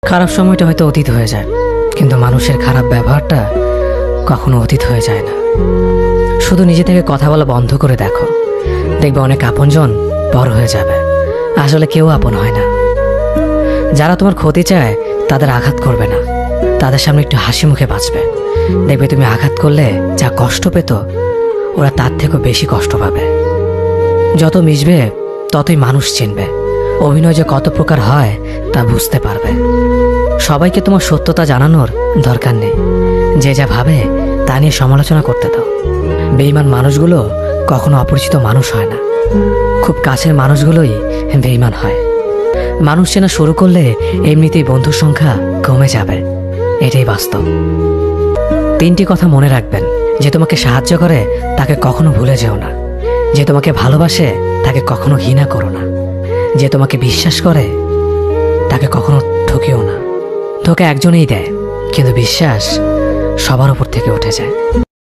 খারাপ সময়টা হয়তো অতীত হয়ে যায়, কিন্তু মানুষের খারাপ ব্যবহারটা কখনো অতীত হয়ে যায় না। শুধু নিজে থেকে কথা বলা বন্ধ করে দেখো, দেখবে অনেক আপনজন পর হয়ে যাবে। আসলে কেউ আপন হয় না। যারা তোমার ক্ষতি চায় তাদের আঘাত করবে না, তাদের সামনে একটু হাসি মুখে বাঁচবে। দেখবে তুমি আঘাত করলে যা কষ্ট পেত, ওরা তার থেকেও বেশি কষ্ট পাবে। যত মিশবে ততই মানুষ চিনবে, অভিনয় যে কত প্রকার হয় তা বুঝতে পারবে। সবাইকে তোমার সত্যতা জানানোর দরকার নেই, যে যা ভাবে তা নিয়ে সমালোচনা করতে দাও। বেঈমান মানুষগুলো কখনো অপরিচিত মানুষ হয় না, খুব কাছের মানুষগুলোই বেঈমান হয়। মানুষ চেনা শুরু করলে এমনিতেই বন্ধুর সংখ্যা কমে যাবে, এটাই বাস্তব। 3টি কথা মনে রাখবেন: যে তোমাকে সাহায্য করে তাকে কখনো ভুলে যেও না, যে তোমাকে ভালোবাসে তাকে কখনো ঘৃণা করো না, যে তোমাকে বিশ্বাস করে তাকে কখনো ঠকিও না। ধোঁকা একজনেই দেয়, কিন্তু বিশ্বাস সবার উপর থেকে উঠে যায়।